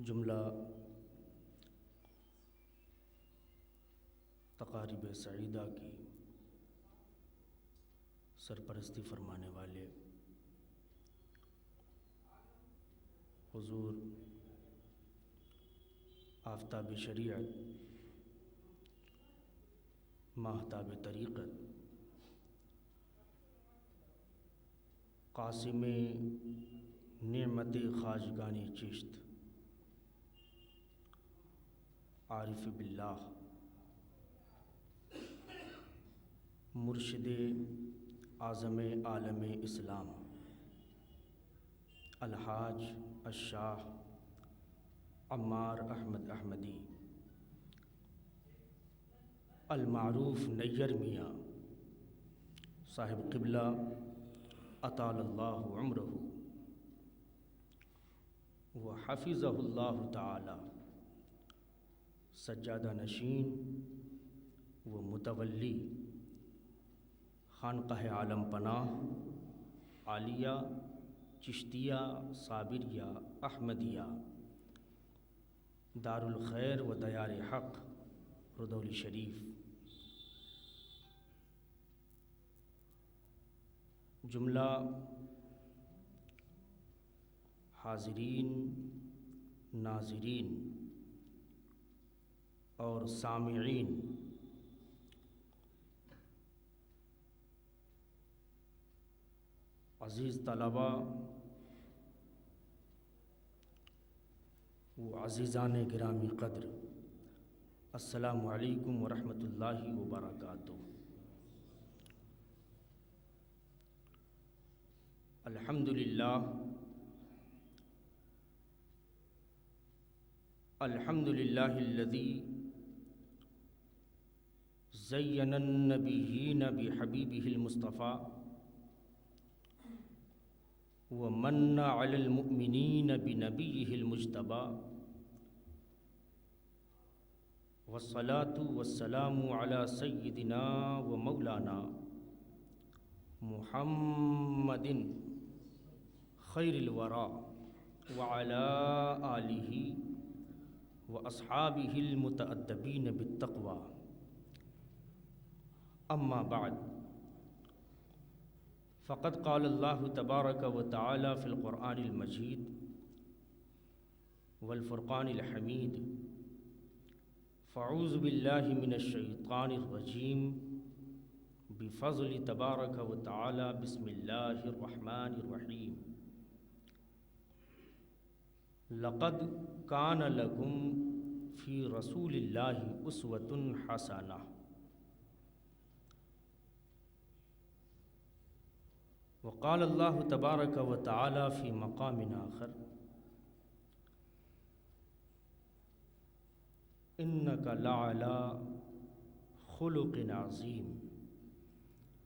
جملہ تقاریب سعیدہ کی سرپرستی فرمانے والے حضور آفتاب شریعت ماہتاب طریقت قاسم نعمت خواجگانی چشت عارف باللہ مرشد اعظم عالم اسلام الحاج الشاہ عمار احمد احمدی المعروف نیر میاں صاحب قبلہ اطال اللہ عمرہ وحفظہ اللہ تعالی سجادہ نشین و متولی خانقاہ عالم پناہ عالیہ چشتیہ صابریہ احمدیہ دار الخیر و دیار حق رودولی شریف جملہ حاضرین ناظرین اور سامعین عزیز طلباء و عزیزان گرامی قدر، السلام علیکم ورحمۃ اللہ وبرکاتہ۔ الحمدللہ الحمدللہ الذی زین النبیین بحبیبہ المصطفیٰ ومن علی المؤمنین بنبیہ المجتبیٰ والصلاة والسلام علی سیدنا و مولانا محمد خیر الورا وعلی آلہ واصحابہ المتأدبین بالتقوی، اما بعد فقد قال اللہ تبارک و تعالی فی القرآن المجید والفرقان الحمید، فاعوذ باللہ من الشیطان الرجیم، بفضل تبارک و تعالی، بسم اللہ الرحمن الرحیم۔ لقد کان لکم فی رسول اللہ اسوۃ حسنہ۔ وقال اللہ تبارک و تعالی فی مقام آخر، انک لعلی خلق عظیم۔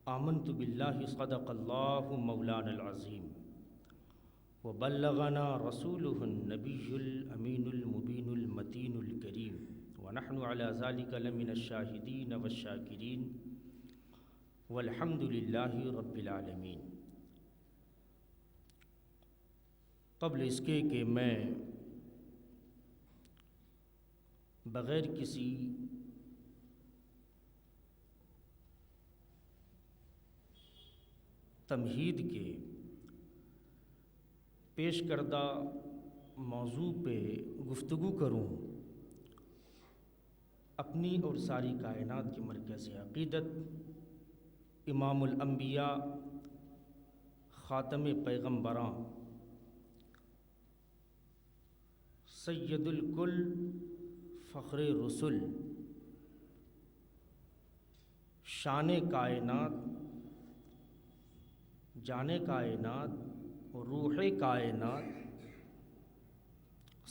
آمنت باللہ صدق اللہ مولانا العظیم، وبلغنا رسولہ النبی الامین المبین المتین الکریم، ونحن علی ذلک لمن الشاہدین والشاکرین، والحمد للہ رب العالمین۔ قبل اس کے کہ میں بغیر کسی تمہید کے پیش کردہ موضوع پہ گفتگو کروں، اپنی اور ساری کائنات کے مرکز عقیدت امام الانبیاء خاتم پیغمبراں سید الکل فخر رسل شان کائنات جان کائنات روح کائنات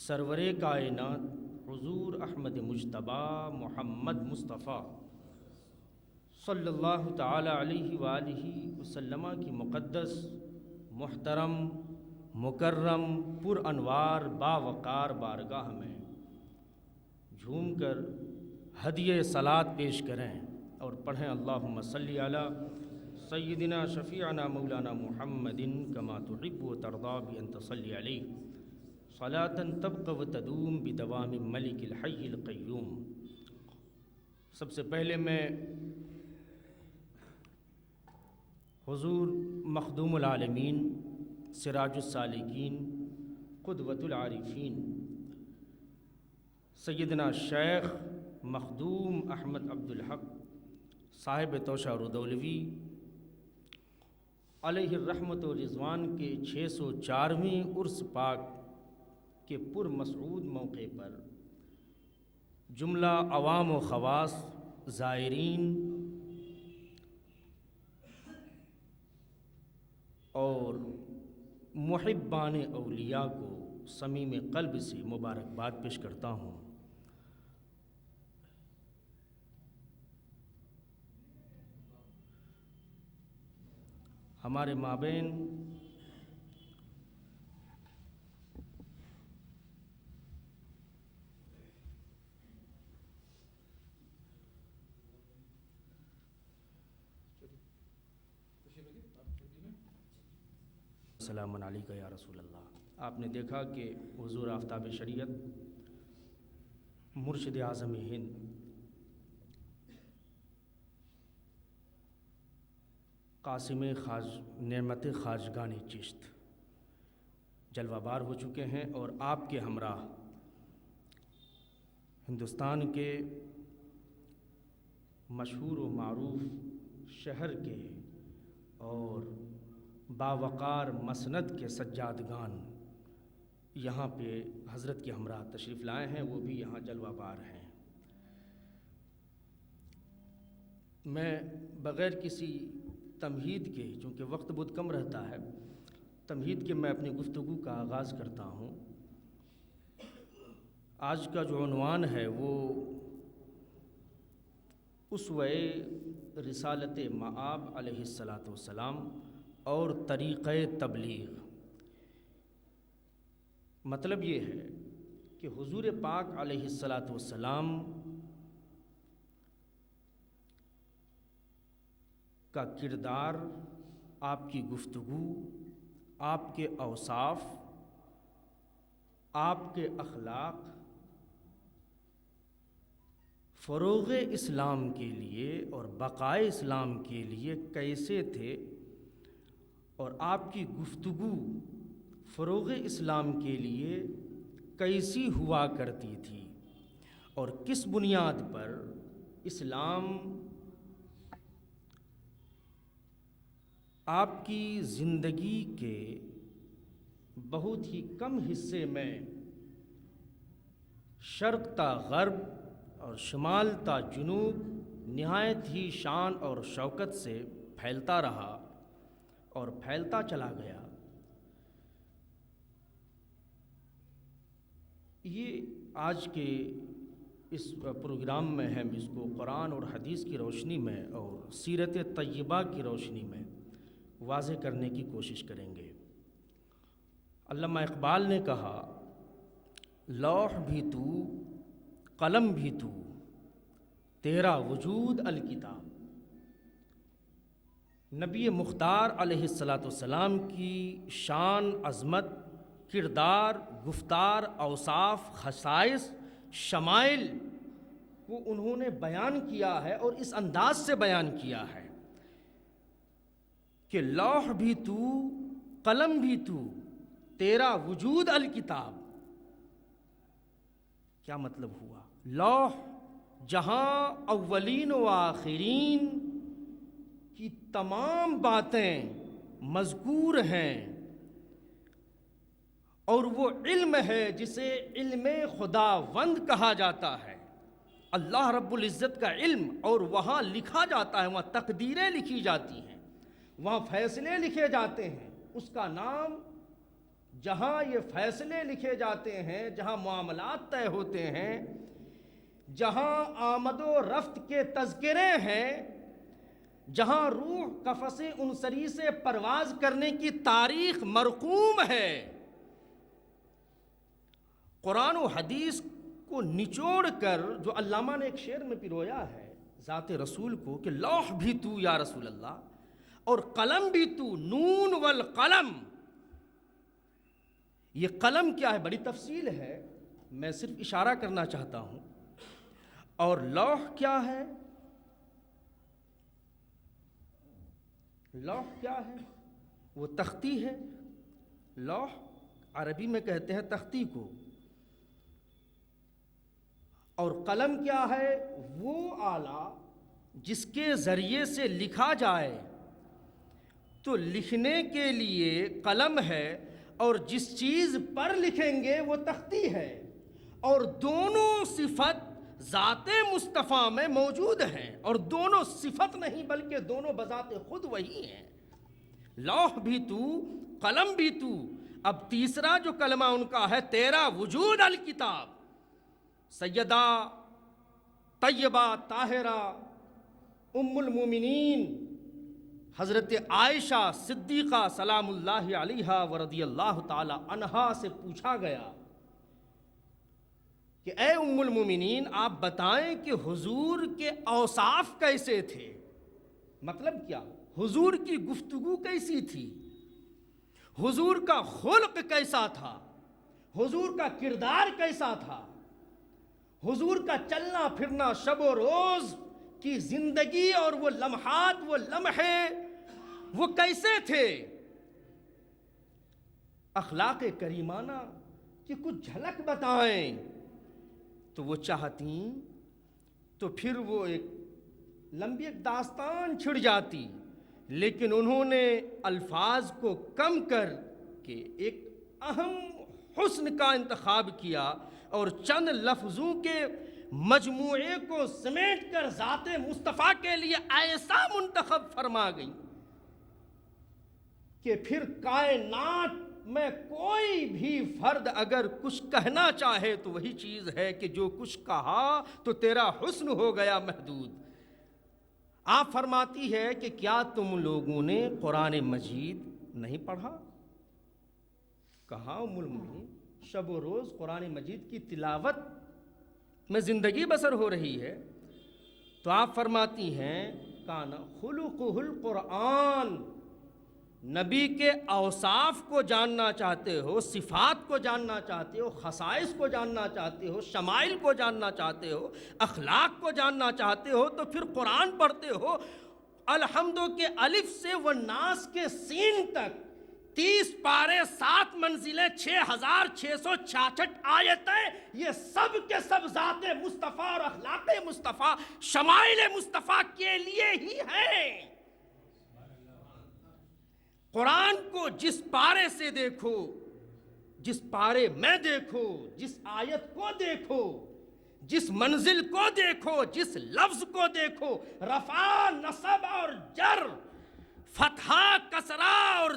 سرور کائنات حضور احمد مجتبیٰ محمد مصطفیٰ صلی اللہ تعالی علیہ وآلہ وسلم کی مقدس محترم مکرم پر انوار باوقار بارگاہ میں جھوم کر ہدیہ صلوات پیش کریں اور پڑھیں، اللہم صلی علی سیدنا شفیعنا مولانا محمد کما تحب و ترضی بان تصلی علیہ صلاۃً تبق و تدوم بدوام ملک الحی القیوم۔ سب سے پہلے میں حضور مخدوم العالمین، سراج السالکین، قدوۃ العارفین، سیدنا شیخ مخدوم احمد عبدالحق صاحب توشہ ردولوی علیہ الرحمت و رضوان کے 604ویں عرس پاک کے پر مسعود موقع پر جملہ عوام و خواص، زائرین اور محبان اولیاء کو صمیم قلب سے مبارکباد پیش کرتا ہوں۔ ہمارے مابین السلام علیکم یا رسول اللہ۔ آپ نے دیکھا کہ حضور آفتاب شریعت مرشد اعظم ہند قاسم نعمت خواجگان چشت جلوہ بار ہو چکے ہیں، اور آپ کے ہمراہ ہندوستان کے مشہور و معروف شہر کے اور باوقار مسند کے سجادگان یہاں پہ حضرت کے ہمراہ تشریف لائے ہیں، وہ بھی یہاں جلوہ بار ہیں۔ میں بغیر کسی تمہید کے، چونکہ وقت بہت کم رہتا ہے، تمہید کے میں اپنی گفتگو کا آغاز کرتا ہوں۔ آج کا جو عنوان ہے وہ اسوہ رسالت مآب علیہ السلام اور طریقہ تبلیغ۔ مطلب یہ ہے کہ حضور پاک علیہ السلام کا کردار، آپ کی گفتگو، آپ کے اوصاف، آپ کے اخلاق فروغ اسلام کے لیے اور بقائے اسلام کے لیے کیسے تھے، اور آپ کی گفتگو فروغ اسلام کے لیے کیسی ہوا کرتی تھی، اور کس بنیاد پر اسلام آپ کی زندگی کے بہت ہی کم حصے میں شرق تا غرب اور شمال تا جنوب نہایت ہی شان اور شوکت سے پھیلتا رہا اور پھیلتا چلا گیا۔ یہ آج کے اس پروگرام میں ہم اس کو قرآن اور حدیث کی روشنی میں اور سیرت طیبہ کی روشنی میں واضح کرنے کی کوشش کریں گے۔ علامہ اقبال نے کہا، لوح بھی تو، قلم بھی تو، تیرا وجود الکتاب۔ نبی مختار علیہ السلام کی شان، عظمت، کردار، گفتار، اوصاف، خصائص، شمائل کو انہوں نے بیان کیا ہے، اور اس انداز سے بیان کیا ہے کہ لوح بھی تو، قلم بھی تو، تیرا وجود الکتاب۔ کیا مطلب ہوا؟ لوح جہاں اولین و آخرین کی تمام باتیں مذکور ہیں، اور وہ علم ہے جسے علم خداوند کہا جاتا ہے، اللہ رب العزت کا علم، اور وہاں لکھا جاتا ہے، وہاں تقدیریں لکھی جاتی ہیں، وہاں فیصلے لکھے جاتے ہیں۔ اس کا نام، جہاں یہ فیصلے لکھے جاتے ہیں، جہاں معاملات طے ہوتے ہیں، جہاں آمد و رفت کے تذکرے ہیں، جہاں روح قفس انصری سے پرواز کرنے کی تاریخ مرقوم ہے، قرآن و حدیث کو نچوڑ کر جو علامہ نے ایک شعر میں پرویا ہے ذات رسول کو کہ لوح بھی تو یا رسول اللہ، اور قلم بھی تو، نون والقلم، یہ قلم کیا ہے بڑی تفصیل ہے، میں صرف اشارہ کرنا چاہتا ہوں. اور لوح کیا ہے؟ لوح کیا ہے؟ وہ تختی ہے. لوح عربی میں کہتے ہیں تختی کو. اور قلم کیا ہے؟ وہ آلہ جس کے ذریعے سے لکھا جائے. تو لکھنے کے لیے قلم ہے، اور جس چیز پر لکھیں گے وہ تختی ہے. اور دونوں صفت ذات مصطفیٰ میں موجود ہیں، اور دونوں صفت نہیں بلکہ دونوں بذات خود وہی ہیں. لوح بھی تو، قلم بھی تو. اب تیسرا جو کلمہ ان کا ہے، تیرا وجود الکتاب. سیدہ طیبہ طاہرہ ام المومنین حضرت عائشہ صدیقہ سلام اللہ علیہا ورضی اللہ تعالی عنہا سے پوچھا گیا کہ اے ام المومنین، آپ بتائیں کہ حضور کے اوصاف کیسے تھے؟ مطلب کیا؟ حضور کی گفتگو کیسی تھی؟ حضور کا خلق کیسا تھا؟ حضور کا کردار کیسا تھا؟ حضور کا چلنا پھرنا، شب و روز کی زندگی اور وہ لمحات، وہ لمحے، وہ کیسے تھے؟ اخلاق کریمانہ کی کچھ جھلک بتائیں. تو وہ چاہتیں تو پھر وہ ایک لمبی ایک داستان چھڑ جاتی، لیکن انہوں نے الفاظ کو کم کر کے ایک اہم حسن کا انتخاب کیا، اور چند لفظوں کے مجموعے کو سمیٹ کر ذات مصطفیٰ کے لیے ایسا منتخب فرما گئی کہ پھر کائنات میں کوئی بھی فرد اگر کچھ کہنا چاہے تو وہی چیز ہے کہ جو کچھ کہا تو تیرا حسن ہو گیا محدود. آپ فرماتی ہے کہ کیا تم لوگوں نے قرآن مجید نہیں پڑھا؟ کہا ام المؤمنین، شب و روز قرآن مجید کی تلاوت میں زندگی بسر ہو رہی ہے. تو آپ فرماتی ہیں کان خلقہ القرآن. نبی کے اوصاف کو جاننا چاہتے ہو، صفات کو جاننا چاہتے ہو، خصائص کو جاننا چاہتے ہو، شمائل کو جاننا چاہتے ہو، اخلاق کو جاننا چاہتے ہو، تو پھر قرآن پڑھتے ہو. الحمدو کے الف سے والناس کے سین تک 30 پارے، 7 منزلیں، 6666 آیتیں، یہ سب کے سب ذات مصطفیٰ اور اخلاق مصطفیٰ، شمائل مصطفیٰ کے لیے ہی ہیں. قرآن کو جس پارے سے دیکھو، جس پارے میں دیکھو، جس آیت کو دیکھو، جس منزل کو دیکھو، جس لفظ کو دیکھو، رفع، نصب اور جر، فتحہ، کسرہ اور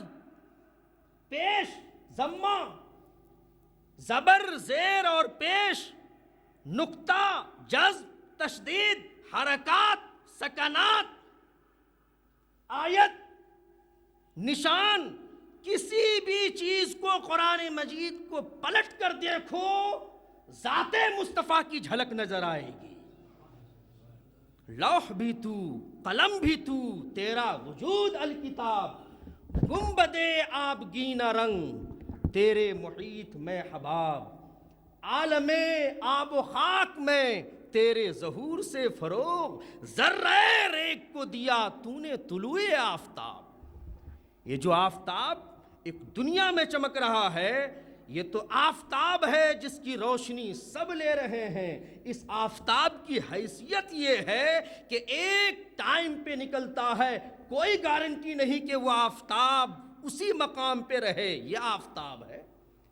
پیش، ضمہ، زبر، زیر اور پیش، نقطہ، جزم، تشدید، حرکات، سکنات، آیت، نشان، کسی بھی چیز کو قرآن مجید کو پلٹ کر دیکھو، ذات مصطفیٰ کی جھلک نظر آئے گی. لوح بھی تو، قلم بھی تو، تیرا وجود الکتاب. گنبد آبگینہ رنگ تیرے محیط میں حباب. عالم آب و خاک میں تیرے ظہور سے فروغ. ذرہ ریگ کو دیا تو نے طلوع آفتاب. یہ جو آفتاب ایک دنیا میں چمک رہا ہے، یہ تو آفتاب ہے جس کی روشنی سب لے رہے ہیں. اس آفتاب کی حیثیت یہ ہے کہ ایک ٹائم پہ نکلتا ہے، کوئی گارنٹی نہیں کہ وہ آفتاب اسی مقام پہ رہے. یہ آفتاب ہے،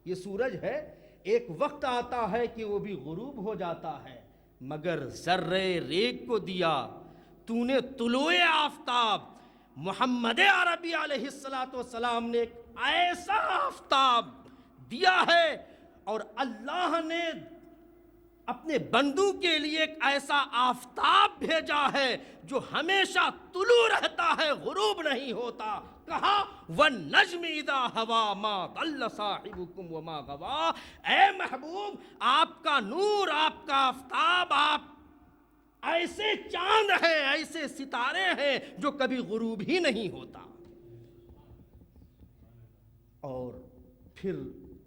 یہ سورج ہے، ایک وقت آتا ہے کہ وہ بھی غروب ہو جاتا ہے. مگر ذرے ریگ کو دیا تو نے طلوع آفتاب. محمد عربی علیہ السلام نے ایک ایسا آفتاب دیا ہے، اور اللہ نے اپنے بندوں کے لیے ایک ایسا آفتاب بھیجا ہے جو ہمیشہ طلوع رہتا ہے، غروب نہیں ہوتا. کہا وَالنَّجْمِ إِذَا هَوَى مَا ضَلَّ صَاحِبُكُمْ وَمَا غَوَى. اے محبوب، آپ کا نور، آپ کا آفتاب، آپ ایسے چاند ہیں، ایسے ستارے ہیں جو کبھی غروب ہی نہیں ہوتا. اور پھر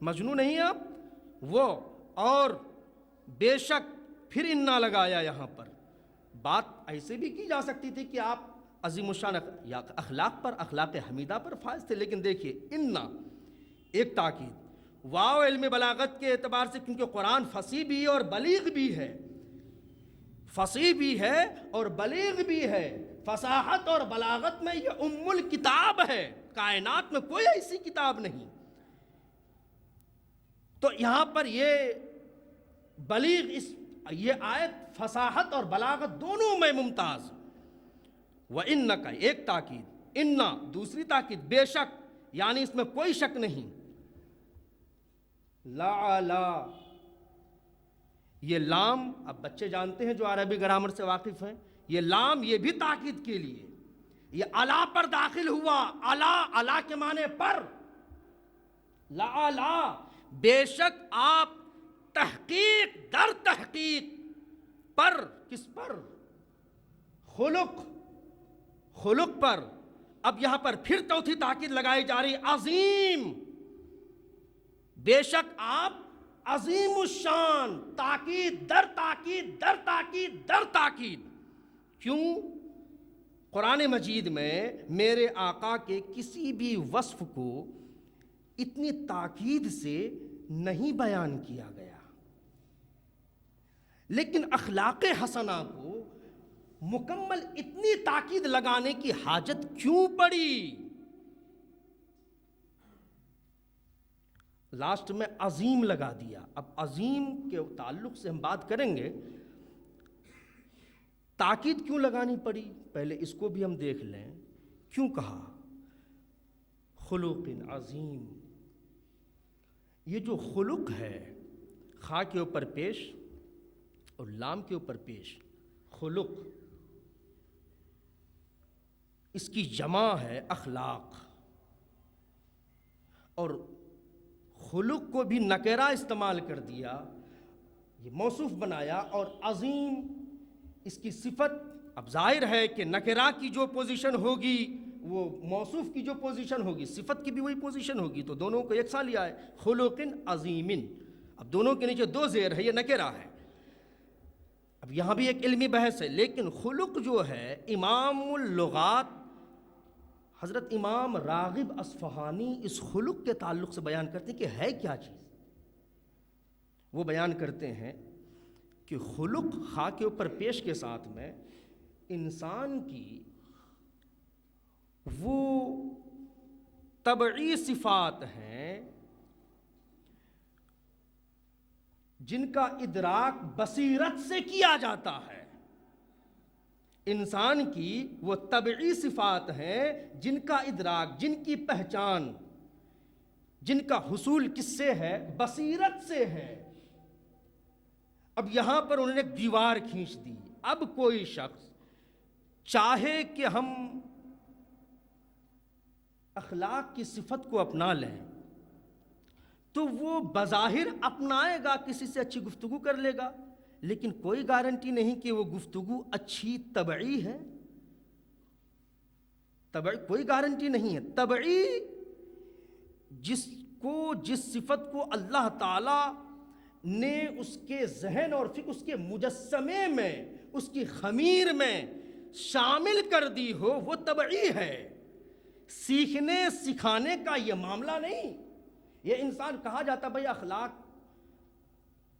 مجنون نہیں آپ وہ، اور بے شک پھر انا لگایا یہاں پر۔ بات ایسے بھی کی جا سکتی تھی کہ آپ عظیم الشان یا اخلاق پر، اخلاق حمیدہ پر فائز تھے، لیکن دیکھیے انا ایک تاکید، واو علم بلاغت کے اعتبار سے، کیونکہ قرآن فصیح بھی ہے اور بلیغ بھی ہے، فصیح بھی ہے اور بلیغ بھی ہے، فصاحت اور بلاغت میں یہ ام الکتاب ہے، کائنات میں کوئی ایسی کتاب نہیں۔ تو یہاں پر یہ بلیغ، یہ آیت فصاحت اور بلاغت دونوں میں ممتاز۔ وَإِنَّكَ ایک تاکید، اِنَّا دوسری تاکید، بے شک، یعنی اس میں کوئی شک نہیں، لَعَلَا، یہ لام، اب بچے جانتے ہیں جو عربی گرامر سے واقف ہیں، یہ لام یہ بھی تاکید کے لیے، یہ علا پر داخل ہوا، علا کے معنی پر، لَعَلَا بے شک آپ تحقیق در تحقیق پر، کس پر؟ خلق پر۔ اب یہاں پر پھر چوتھی تاکید لگائی جا رہی، عظیم، بے شک آپ عظیم الشان، تاکید در تاکید در تاکید در تاکید۔ کیوں؟ قرآن مجید میں میرے آقا کے کسی بھی وصف کو اتنی تاکید سے نہیں بیان کیا گیا، لیکن اخلاق حسنہ کو مکمل اتنی تاکید لگانے کی حاجت کیوں پڑی؟ لاسٹ میں عظیم لگا دیا۔ اب عظیم کے تعلق سے ہم بات کریں گے، تاکید کیوں لگانی پڑی، پہلے اس کو بھی ہم دیکھ لیں، کیوں کہا خلق عظیم؟ یہ جو خلق ہے، خا کے اوپر پیش اور لام کے اوپر پیش، خلق، اس کی جمع ہے اخلاق، اور خلق کو بھی نکرہ استعمال کر دیا، یہ موصوف بنایا، اور عظیم اس کی صفت۔ اب ظاہر ہے کہ نکرہ کی جو پوزیشن ہوگی وہ موصوف کی جو پوزیشن ہوگی، صفت کی بھی وہی پوزیشن ہوگی، تو دونوں کو یکساں لیا ہے، خلق عظیم۔ اب دونوں کے نیچے دو زیر ہے، یہ نکرہ ہے۔ اب یہاں بھی ایک علمی بحث ہے، لیکن خلق جو ہے، امام اللغات حضرت امام راغب اصفہانی اس خلق کے تعلق سے بیان کرتے ہیں کہ ہے کیا چیز۔ وہ بیان کرتے ہیں کہ خلق، خا کے اوپر پیش کے ساتھ میں، انسان کی وہ طبعی صفات ہیں جن کا ادراک بصیرت سے کیا جاتا ہے۔ انسان کی وہ طبعی صفات ہیں جن کا ادراک، جن کی پہچان، جن کا حصول کس سے ہے؟ بصیرت سے ہے۔ اب یہاں پر انہوں نے ایک دیوار کھینچ دی۔ اب کوئی شخص چاہے کہ ہم اخلاق کی صفت کو اپنا لیں تو وہ بظاہر اپنائے گا، کسی سے اچھی گفتگو کر لے گا، لیکن کوئی گارنٹی نہیں کہ وہ گفتگو اچھی طبعی ہے، کوئی گارنٹی نہیں ہے۔ طبعی جس صفت کو اللہ تعالی نے اس کے ذہن اور فکر، اس کے مجسمے میں، اس کی خمیر میں شامل کر دی ہو، وہ طبعی ہے۔ سیکھنے سکھانے کا یہ معاملہ نہیں۔ یہ انسان کہا جاتا بھائی اخلاق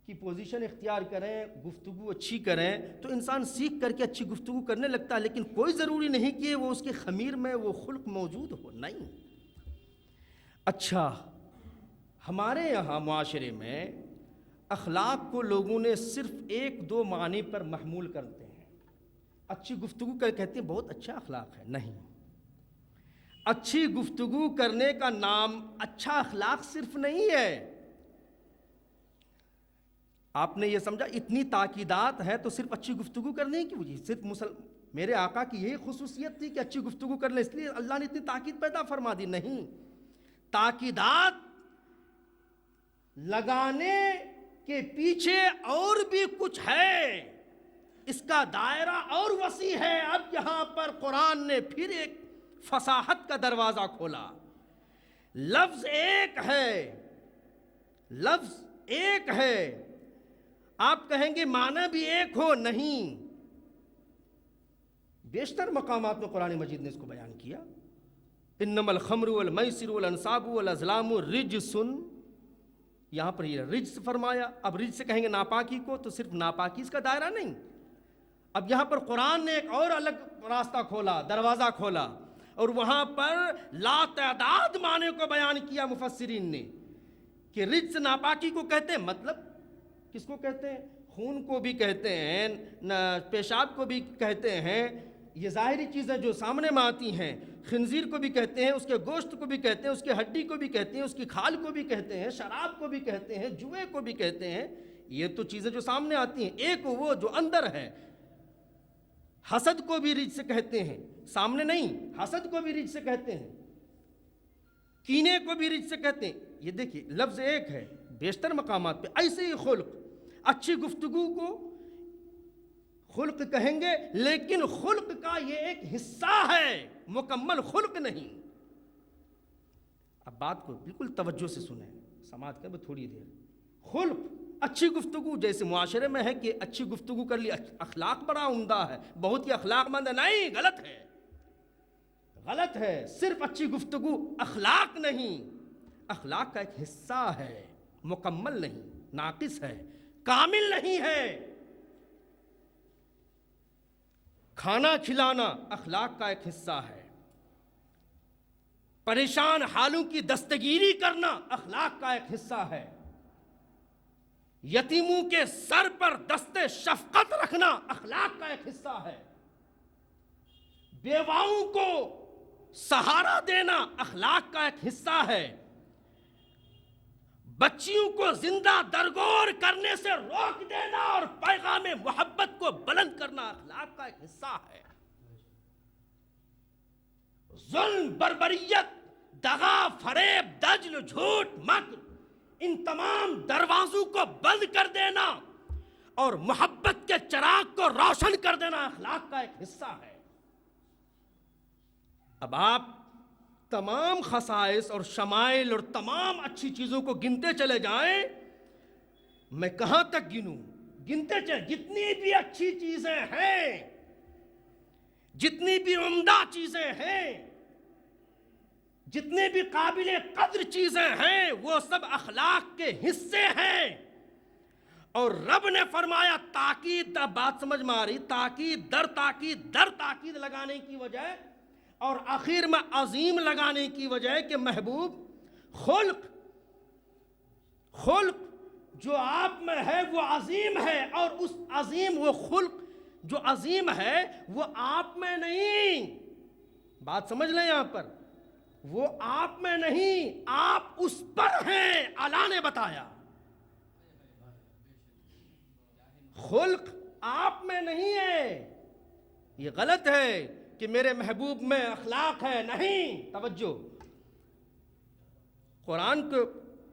کی پوزیشن اختیار کریں، گفتگو اچھی کریں، تو انسان سیکھ کر کے اچھی گفتگو کرنے لگتا ہے، لیکن کوئی ضروری نہیں کہ وہ اس کے خمیر میں وہ خلق موجود ہو، نہیں۔ اچھا، ہمارے یہاں معاشرے میں اخلاق کو لوگوں نے صرف ایک دو معنی پر محمول کرتے ہیں۔ اچھی گفتگو کر کہتے ہیں بہت اچھا اخلاق ہے، نہیں۔ اچھی گفتگو کرنے کا نام اچھا اخلاق صرف نہیں ہے۔ آپ نے یہ سمجھا اتنی تاکیدات ہے تو صرف اچھی گفتگو کرنے کی وجہ، صرف میرے آقا کی یہی خصوصیت تھی کہ اچھی گفتگو کرنے، اس لیے اللہ نے اتنی تاکید پیدا فرما دی؟ نہیں، تاکیدات لگانے کے پیچھے اور بھی کچھ ہے، اس کا دائرہ اور وسیع ہے۔ اب یہاں پر قرآن نے پھر ایک فصاحت کا دروازہ کھولا۔ لفظ ایک ہے لفظ ایک ہے. آپ کہیں گے معنی بھی ایک ہو، نہیں. بیشتر مقامات میں قرآن مجید نے اس کو بیان کیا. انما الخمر والمیسر والانصاب والازلام رجس، یہاں پر یہ رجس فرمایا. اب رجس سے کہیں گے ناپاکی کو، تو صرف ناپاکی اس کا دائرہ نہیں. اب یہاں پر قرآن نے ایک اور الگ راستہ کھولا، دروازہ کھولا، اور وہاں پر لا تعداد معنی کو بیان کیا مفسرین نے کہ رجس ناپاکی کو کہتے ہیں. مطلب کس کو کہتے ہیں؟ خون کو بھی کہتے ہیں، پیشاب کو بھی کہتے ہیں. یہ ظاہری چیزیں جو سامنے میں آتی ہیں. خنزیر کو بھی کہتے ہیں، اس کے گوشت کو بھی کہتے ہیں، اس کے ہڈی کو بھی کہتے ہیں، اس کی کھال کو بھی کہتے ہیں، شراب کو بھی کہتے ہیں، جوئے کو بھی کہتے ہیں. یہ تو چیزیں جو سامنے آتی ہیں. ایک وہ جو اندر ہے. حسد کو بھی رجس سے کہتے ہیں، سامنے نہیں، حسد کو بھی رجس سے کہتے ہیں. کینے کو بھی رجس سے کہتے ہیں. یہ دیکھیے لفظ ایک ہے بیشتر مقامات پہ. ایسے ہی خلق، اچھی گفتگو کو خلق کہیں گے، لیکن خلق کا یہ ایک حصہ ہے، مکمل خلق نہیں. اب بات کو بالکل توجہ سے سنیں، سماعت کریں تھوڑی دیر. خلق اچھی گفتگو، جیسے معاشرے میں ہے کہ اچھی گفتگو کر لی، اخلاق بڑا عمدہ ہے، بہت ہی اخلاق مند ہے. نہیں، غلط ہے، غلط ہے. صرف اچھی گفتگو اخلاق نہیں، اخلاق کا ایک حصہ ہے، مکمل نہیں، ناقص ہے، کامل نہیں ہے. کھانا کھلانا اخلاق کا ایک حصہ ہے. پریشان حالوں کی دستگیری کرنا اخلاق کا ایک حصہ ہے. یتیموں کے سر پر دست شفقت رکھنا اخلاق کا ایک حصہ ہے. بیواؤں کو سہارا دینا اخلاق کا ایک حصہ ہے. بچیوں کو زندہ درگور کرنے سے روک دینا اور پیغام محبت کو بلند کرنا اخلاق کا ایک حصہ ہے. ظلم، بربریت، دغا، فریب، دجل، جھوٹ، مکر، ان تمام دروازوں کو بند کر دینا اور محبت کے چراغ کو روشن کر دینا اخلاق کا ایک حصہ ہے. اب آپ تمام خصائص اور شمائل اور تمام اچھی چیزوں کو گنتے چلے جائیں. میں کہاں تک گنوں؟ گنتے چلے. جتنی بھی اچھی چیزیں ہیں، جتنی بھی عمدہ چیزیں ہیں، جتنے بھی قابل قدر چیزیں ہیں، وہ سب اخلاق کے حصے ہیں. اور رب نے فرمایا تاکید، بات سمجھ میں آ رہی، تاکید در تاکید در تاکید لگانے کی وجہ اور آخر میں عظیم لگانے کی وجہ کہ محبوب خلق جو آپ میں ہے وہ عظیم ہے، اور اس عظیم وہ خلق جو عظیم ہے وہ آپ میں نہیں. بات سمجھ لیں، یہاں پر وہ آپ میں نہیں، آپ اس پر ہیں. اللہ نے بتایا خلق آپ میں نہیں ہے. یہ غلط ہے کہ میرے محبوب میں اخلاق ہے. نہیں، توجہ، قرآن کو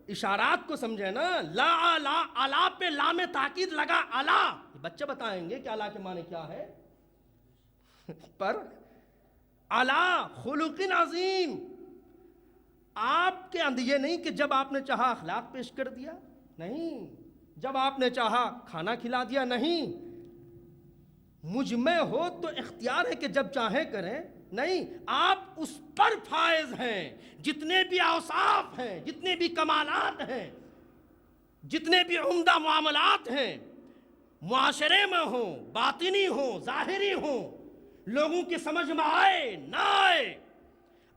اشارات کو سمجھے نا. لا لا الا پہ لام تاکید لگا. الا، بچے بتائیں گے کہ الا کے معنی کیا ہے. پر الا خلق عظیم. آپ کے اندر یہ نہیں کہ جب آپ نے چاہا اخلاق پیش کر دیا، نہیں. جب آپ نے چاہا کھانا کھلا دیا، نہیں. مجھ میں ہو تو اختیار ہے کہ جب چاہیں کریں، نہیں. آپ اس پر فائز ہیں. جتنے بھی اوصاف ہیں، جتنے بھی کمالات ہیں، جتنے بھی عمدہ معاملات ہیں، معاشرے میں ہوں، باطنی ہوں، ظاہری ہوں، لوگوں کی سمجھ میں آئے نہ آئے،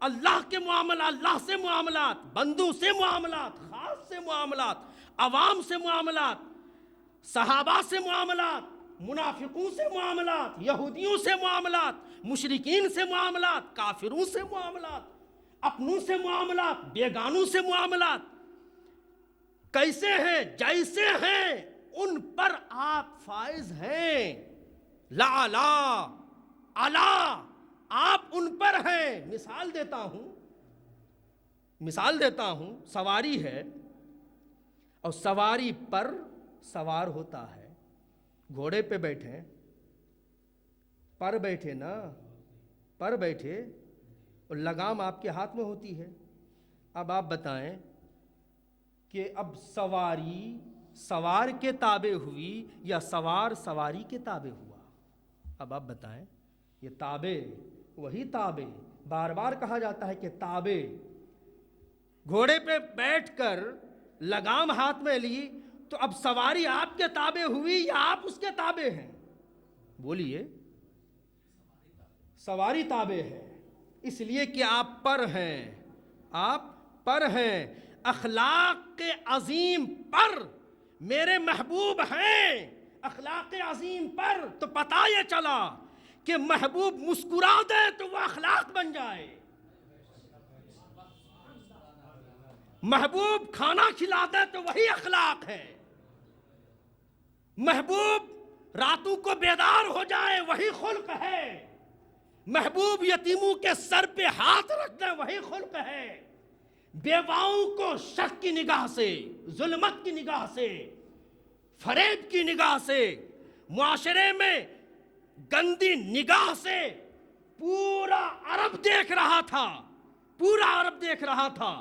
اللہ کے معاملات، اللہ سے معاملات، بندوں سے معاملات، خاص سے معاملات، عوام سے معاملات، صحابہ سے معاملات، منافقوں سے معاملات، یہودیوں سے معاملات، مشرکین سے معاملات، کافروں سے معاملات، اپنوں سے معاملات، بیگانوں سے معاملات، کیسے ہیں؟ جیسے ہیں ان پر آپ فائز ہیں. لا لا الا، آپ ان پر ہیں. مثال دیتا ہوں. سواری ہے اور سواری پر سوار ہوتا ہے. گھوڑے پہ بیٹھے، پر بیٹھے نا، پر بیٹھے اور لگام آپ کے ہاتھ میں ہوتی ہے. اب آپ بتائیں کہ اب سواری سوار کے تابع ہوئی یا سوار سواری کے تابع ہوا؟ اب آپ بتائیں، یہ تابع وہی تابع، بار بار کہا جاتا ہے کہ تابع، گھوڑے پہ بیٹھ کر لگام ہاتھ میں لی تو اب سواری آپ کے تابع ہوئی یا آپ اس کے تابع ہیں؟ بولیے، سواری تابع ہے، اس لیے کہ آپ پر ہیں، آپ پر ہیں، اخلاق کے عظیم پر میرے محبوب ہیں، اخلاق عظیم پر۔ تو پتہ یہ چلا کہ محبوب مسکرا دے تو وہ اخلاق بن جائے، محبوب کھانا کھلا دے تو وہی اخلاق ہے، محبوب راتوں کو بیدار ہو جائے وہی خلق ہے، محبوب یتیموں کے سر پہ ہاتھ رکھ دے وہی خلق ہے، بیواؤں کو شک کی نگاہ سے، ظلمت کی نگاہ سے، فریب کی نگاہ سے، معاشرے میں گندی نگاہ سے پورا عرب دیکھ رہا تھا، پورا عرب دیکھ رہا تھا،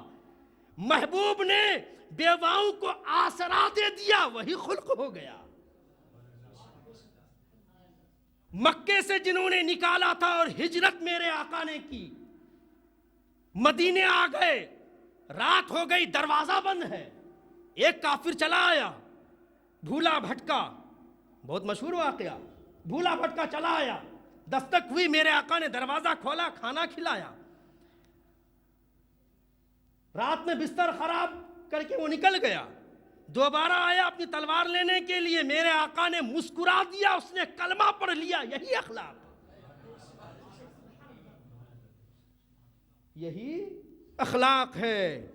محبوب نے بیواؤں کو آسرا دے دیا وہی خلق ہو گیا۔ مکے سے جنہوں نے نکالا تھا اور ہجرت میرے آقا نے کی، مدینے آ گئے، رات ہو گئی، دروازہ بند ہے، ایک کافر چلا آیا، بھولا بھٹکا، بہت مشہور واقعہ، بھولا بھٹکا چلا آیا، دستک ہوئی، میرے آقا نے دروازہ کھولا، کھانا کھلایا، رات میں بستر خراب کر کے وہ نکل گیا، دوبارہ آیا اپنی تلوار لینے کے لیے، میرے آقا نے مسکرا دیا، اس نے کلمہ پڑھ لیا، یہی اخلاق، یہی اخلاق ہے۔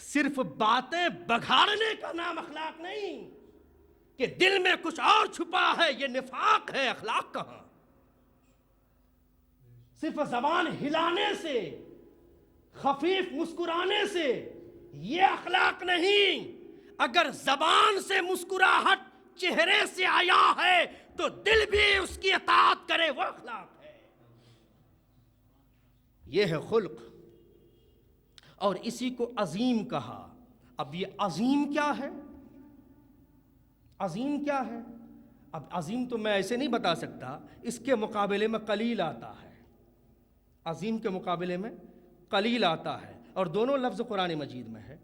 صرف باتیں بگاڑنے کا نام اخلاق نہیں، کہ دل میں کچھ اور چھپا ہے، یہ نفاق ہے، اخلاق کہاں؟ صرف زبان ہلانے سے، خفیف مسکرانے سے یہ اخلاق نہیں، اگر زبان سے مسکراہٹ چہرے سے آیا ہے تو دل بھی اس کی اطاعت کرے، وہ اخلاق ہے، یہ ہے خلق، اور اسی کو عظیم کہا۔ اب یہ عظیم کیا ہے؟ عظیم کیا ہے؟ اب عظیم تو میں ایسے نہیں بتا سکتا، اس کے مقابلے میں قلیل آتا ہے، عظیم کے مقابلے میں قلیل آتا ہے، اور دونوں لفظ قرآن مجید میں ہے،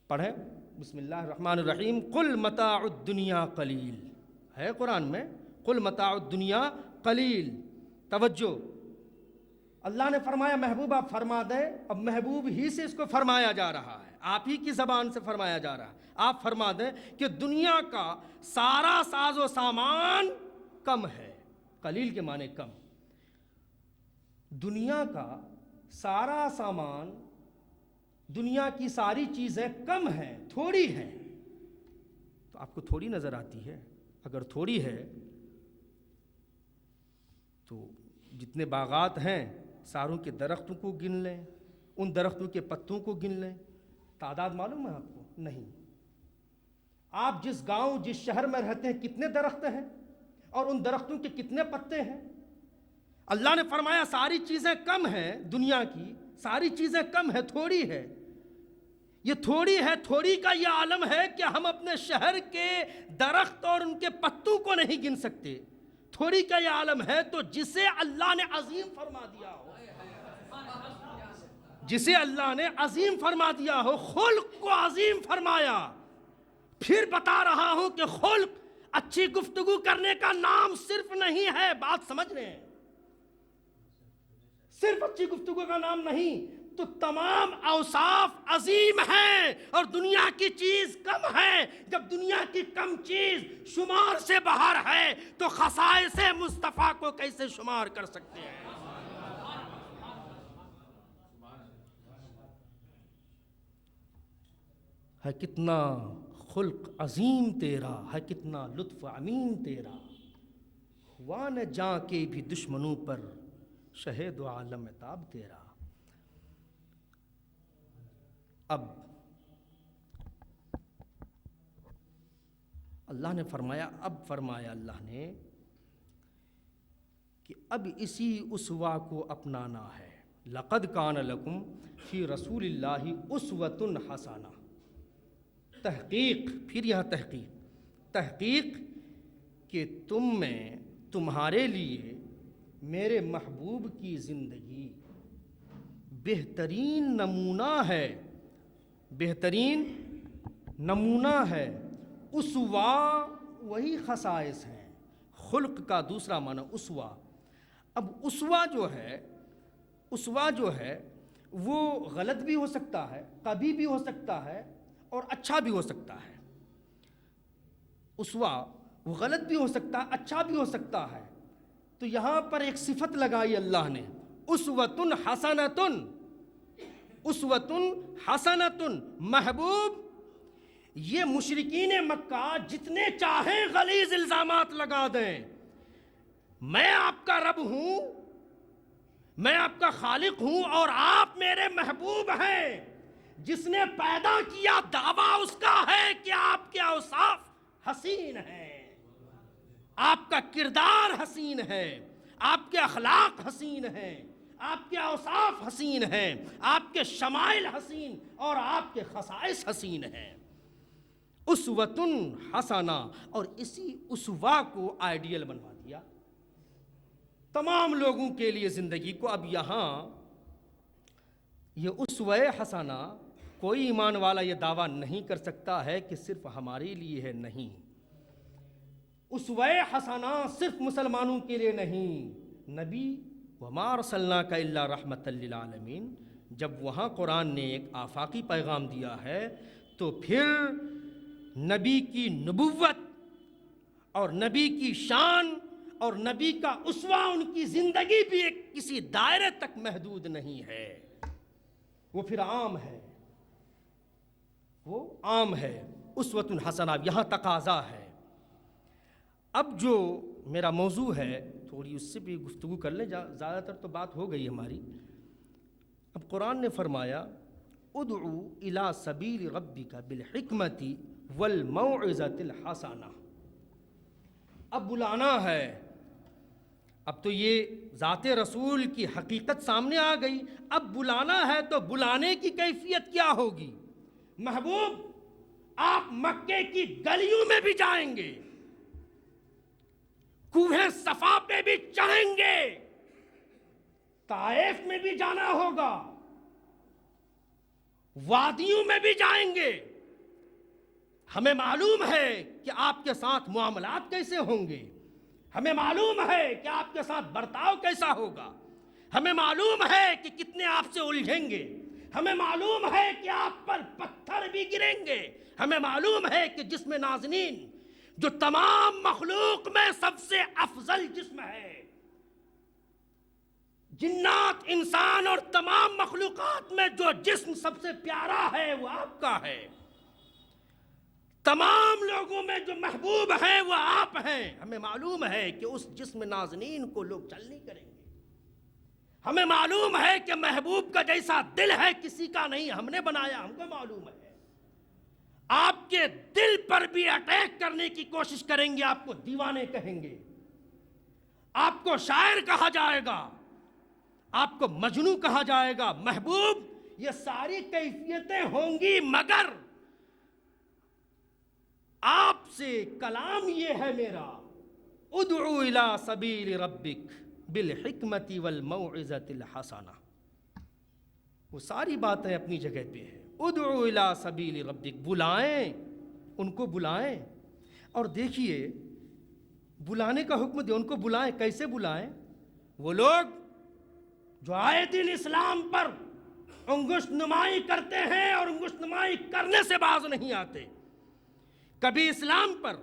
پڑھیں بسم اللہ الرحمن الرحیم، قل متاع الدنیا قلیل، ہے قرآن میں، قل متاع الدنیا قلیل، توجہ، اللہ نے فرمایا محبوب آپ فرما دیں، اب محبوب ہی سے اس کو فرمایا جا رہا ہے، آپ ہی کی زبان سے فرمایا جا رہا ہے، آپ فرما دیں کہ دنیا کا سارا ساز و سامان کم ہے، قلیل کے معنی کم، دنیا کا سارا سامان، دنیا کی ساری چیزیں کم ہیں، تھوڑی ہیں، تو آپ کو تھوڑی نظر آتی ہے؟ اگر تھوڑی ہے تو جتنے باغات ہیں ساروں کے درختوں کو گن لیں، ان درختوں کے پتوں کو گن لیں، تعداد معلوم ہے آپ کو؟ نہیں۔ آپ جس گاؤں جس شہر میں رہتے ہیں کتنے درخت ہیں اور ان درختوں کے کتنے پتے ہیں؟ اللہ نے فرمایا ساری چیزیں کم ہیں، دنیا کی ساری چیزیں کم ہیں، تھوڑی ہے، یہ تھوڑی ہے، تھوڑی کا یہ عالم ہے کہ ہم اپنے شہر کے درخت اور ان کے پتوں کو نہیں گن سکتے، تھوڑی کا یہ عالم ہے، تو جسے اللہ نے عظیم فرما دیا ہو، جسے اللہ نے عظیم فرما دیا ہو، خلق کو عظیم فرمایا، پھر بتا رہا ہوں کہ خلق اچھی گفتگو کرنے کا نام صرف نہیں ہے، بات سمجھ رہے ہیں، صرف اچھی گفتگو کا نام نہیں، تو تمام اوصاف عظیم ہیں اور دنیا کی چیز کم ہے، جب دنیا کی کم چیز شمار سے باہر ہے تو خصائص مصطفیٰ کو کیسے شمار کر سکتے ہیں؟ ہے کتنا خلق عظیم تیرا، ہے کتنا لطف امین تیرا، ہوا نہ جاں کے بھی دشمنوں پر شہید و عالم تاب تیرا۔ اب اللہ نے فرمایا، اللہ نے کہ اب اسی اسوہ کو اپنانا ہے، لقد کان لکم فی رسول اللہ اسوۃ حسنہ، تحقیق، پھر یہاں تحقیق کہ تم میں تمہارے لیے میرے محبوب کی زندگی بہترین نمونہ ہے اسوا وہی خصائص ہیں، خلق کا دوسرا معنی اسوا۔ اب اسوا جو ہے وہ غلط بھی ہو سکتا ہے، کبھی بھی ہو سکتا ہے اور اچھا بھی ہو سکتا ہے۔ اسوا وہ غلط بھی ہو سکتا ہے، اچھا بھی ہو سکتا ہے، تو یہاں پر ایک صفت لگائی اللہ نے، اسوۃ حسنۃ، محبوب یہ مشرکین مکہ جتنے چاہیں غلیظ الزامات لگا دیں، میں آپ کا رب ہوں، میں آپ کا خالق ہوں اور آپ میرے محبوب ہیں، جس نے پیدا کیا دعویٰ اس کا ہے کہ آپ کے اوصاف حسین ہیں، آپ کا کردار حسین ہے، آپ کے اخلاق حسین ہیں، آپ کے اوصاف حسین ہیں، آپ کے شمائل حسین اور آپ کے خصائص حسین ہیں۔ اسوۃ حسنہ، اور اسی اسوا کو آئیڈیل بنوا دیا تمام لوگوں کے لیے زندگی کو۔ اب یہاں یہ اسوہ حسنہ کوئی ایمان والا یہ دعویٰ نہیں کر سکتا ہے کہ صرف ہمارے لیے ہے، نہیں، اسوہ حسنہ صرف مسلمانوں کے لیے نہیں، نبی وما ارسلناک الا رحمۃ للعالمین، جب وہاں قرآن نے ایک آفاقی پیغام دیا ہے تو پھر نبی کی نبوت اور نبی کی شان اور نبی کا اسوہ، ان کی زندگی بھی ایک کسی دائرے تک محدود نہیں ہے، وہ پھر عام ہے، وہ عام ہے۔ اسوۃ حسنہ یہاں تقاضا ہے۔ اب جو میرا موضوع ہے تھوڑی اس سے بھی گفتگو کر لیں، زیادہ تر تو بات ہو گئی ہماری۔ اب قرآن نے فرمایا ادعو الی سبیل ربک بالحکمت والموعظۃ الحسنہ، اب بلانا ہے، اب تو یہ ذات رسول کی حقیقت سامنے آ گئی، اب بلانا ہے تو بلانے کی کیفیت کیا ہوگی؟ محبوب آپ مکے کی گلیوں میں بھی جائیں گے، کوہ صفا پہ بھی چڑھیں گے، طائف میں بھی جانا ہوگا، وادیوں میں بھی جائیں گے، ہمیں معلوم ہے کہ آپ کے ساتھ معاملات کیسے ہوں گے، ہمیں معلوم ہے کہ آپ کے ساتھ برتاؤ کیسا ہوگا، ہمیں معلوم ہے کہ کتنے آپ سے الجھیں گے، ہمیں معلوم ہے کہ آپ پر پتھر بھی گریں گے، ہمیں معلوم ہے کہ جسم نازنین جو تمام مخلوق میں سب سے افضل جسم ہے، جنات، انسان اور تمام مخلوقات میں جو جسم سب سے پیارا ہے وہ آپ کا ہے، تمام لوگوں میں جو محبوب ہیں وہ آپ ہیں، ہمیں معلوم ہے کہ اس جسم نازنین کو لوگ چل نہیں کریں گے، ہمیں معلوم ہے کہ محبوب کا جیسا دل ہے کسی کا نہیں، ہم نے بنایا، ہم کو معلوم ہے، آپ کے دل پر بھی اٹیک کرنے کی کوشش کریں گے، آپ کو دیوانے کہیں گے، آپ کو شاعر کہا جائے گا، آپ کو مجنوں کہا جائے گا، محبوب یہ ساری کیفیتیں ہوں گی، مگر آپ سے کلام یہ ہے میرا، ادعو الی سبیل ربک بالحکمت والموعظۃ الحسنہ، وہ ساری باتیں اپنی جگہ پہ ہیں، ادعو الی سبیل ربک، بلائیں، ان کو بلائیں، اور دیکھیے بلانے کا حکم دے، ان کو بلائیں، کیسے بلائیں؟ وہ لوگ جو آئے دن اسلام پر انگشت نمائی کرتے ہیں اور انگشت نمائی کرنے سے باز نہیں آتے، کبھی اسلام پر،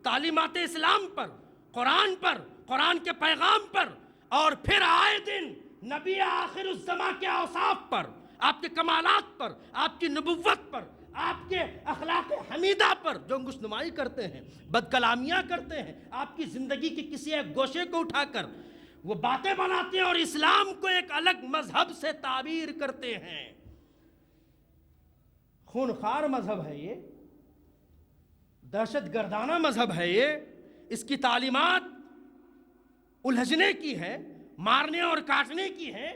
تعلیمات اسلام پر، قرآن کے پیغام پر، اور پھر آئے دن نبی آخر الزماں کے اوصاف پر، آپ کے کمالات پر، آپ کی نبوت پر، آپ کے اخلاق حمیدہ پر جو انگشت نمائی کرتے ہیں، بد کلامیاں کرتے ہیں، آپ کی زندگی کے کسی ایک گوشے کو اٹھا کر وہ باتیں بناتے ہیں اور اسلام کو ایک الگ مذہب سے تعبیر کرتے ہیں، خونخوار مذہب ہے یہ، دہشت گردانہ مذہب ہے یہ، اس کی تعلیمات الجھنے کی ہے، مارنے اور کاٹنے کی ہے،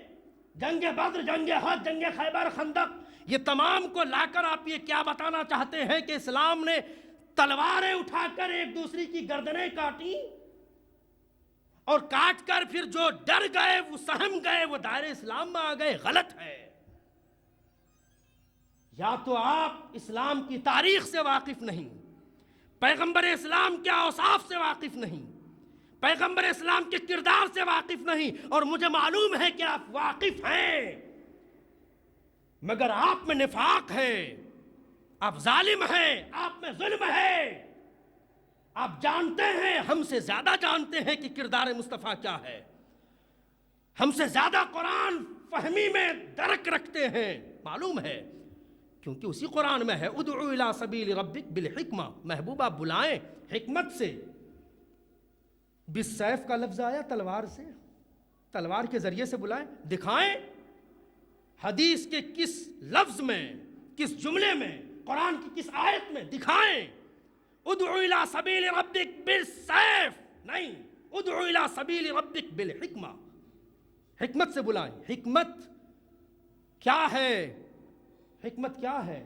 جنگ بدر، جنگ احد، جنگ خیبر، خندق، یہ تمام کو لا کر آپ یہ کیا بتانا چاہتے ہیں کہ اسلام نے تلواریں اٹھا کر ایک دوسری کی گردنیں کاٹی اور کاٹ کر پھر جو ڈر گئے وہ سہم گئے وہ دائرے اسلام میں آ گئے؟ غلط ہے۔ یا تو آپ اسلام کی تاریخ سے واقف نہیں، پیغمبر اسلام کے اوصاف سے واقف نہیں، پیغمبر اسلام کے کردار سے واقف نہیں، اور مجھے معلوم ہے کہ آپ واقف ہیں مگر آپ میں نفاق ہے، آپ ظالم ہیں، آپ میں ظلم ہے۔ آپ جانتے ہیں، ہم سے زیادہ جانتے ہیں کہ کردار مصطفیٰ کیا ہے، ہم سے زیادہ قرآن فہمی میں درک رکھتے ہیں، معلوم ہے، کیونکہ اسی قرآن میں ہے ادعو الی سبیل ربک بالحکمہ، محبوبہ بلائیں حکمت سے۔ بالسیف کا لفظ آیا تلوار سے، تلوار کے ذریعے سے بلائیں، دکھائیں حدیث کے کس لفظ میں، کس جملے میں، قرآن کی کس آیت میں، دکھائیں ادعو الی سبیل ربک بالسیف، نہیں، ادعو الی سبیل ربک بالحکمہ، حکمت سے بلائیں۔ حکمت کیا ہے؟ حکمت کیا ہے؟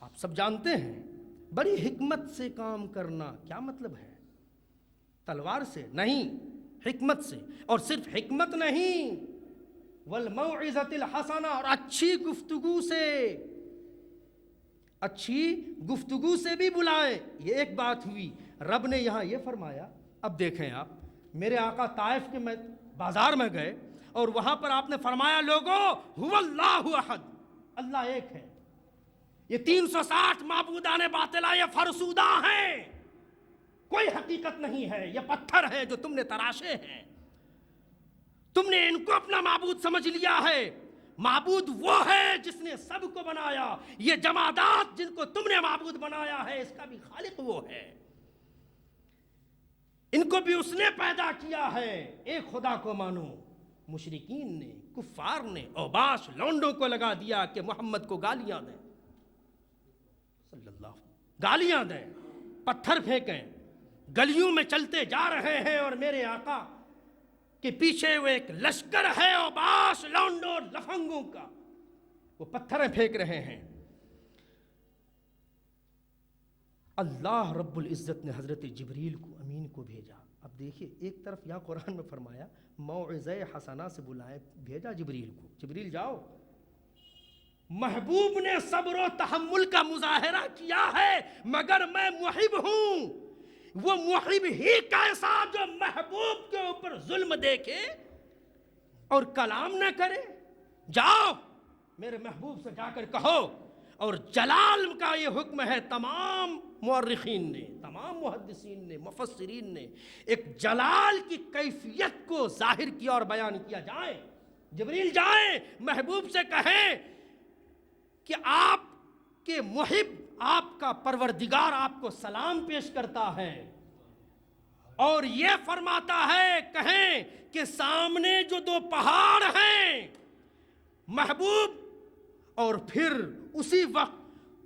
آپ سب جانتے ہیں، بڑی حکمت سے کام کرنا کیا مطلب ہے؟ تلوار سے نہیں، حکمت سے، اور صرف حکمت نہیں، والموعظۃ الحسنہ، اور اچھی گفتگو سے، اچھی گفتگو سے بھی بلائیں۔ یہ ایک بات ہوئی۔ رب نے یہاں یہ فرمایا، اب دیکھیں آپ، میرے آقا طائف کے بازار میں گئے اور وہاں پر آپ نے فرمایا لوگو هو اللہ احد، اللہ ایک ہے، یہ 360 معبودان باطلہ یہ فرسودہ ہیں، کوئی حقیقت نہیں ہے، یہ پتھر ہے جو تم نے تراشے ہیں، تم نے ان کو اپنا معبود سمجھ لیا ہے۔ معبود وہ ہے جس نے سب کو بنایا، یہ جمادات جن کو تم نے معبود بنایا ہے اس کا بھی خالق وہ ہے، ان کو بھی اس نے پیدا کیا ہے، ایک خدا کو مانو۔ مشرکین نے، کفار نے اوباش لونڈوں کو لگا دیا کہ محمد کو گالیاں دیں، صلی اللہ، گالیاں دیں، پتھر پھینکیں، گلیوں میں چلتے جا رہے ہیں اور میرے آقا کہ پیچھے وہ ایک لشکر ہے اوباش لونڈوں لفنگوں کا، وہ پتھریں پھینک رہے ہیں۔ اللہ رب العزت نے حضرت جبریل کو، امین کو بھیجا۔ اب دیکھیے، ایک طرف یا قرآن میں فرمایا موعظہ حسنہ سے بلائے، بھیجا جبریل کو، جبریل جاؤ۔ محبوب نے صبر و تحمل کا مظاہرہ کیا ہے مگر میں محب ہوں، وہ محب ہی کیسا جو محبوب کے اوپر ظلم دیکھے اور کلام نہ کرے؟ جاؤ میرے محبوب سے جا کر کہو۔ اور جلال کا یہ حکم ہے، تمام مورخین نے، تمام محدثین نے، مفسرین نے ایک جلال کی کیفیت کو ظاہر کیا اور بیان کیا۔ جائیں جبریل، جائیں محبوب سے کہیں کہ آپ کے محب، آپ کا پروردگار آپ کو سلام پیش کرتا ہے اور یہ فرماتا ہے، کہیں کہ سامنے جو دو پہاڑ ہیں محبوب، اور پھر اسی وقت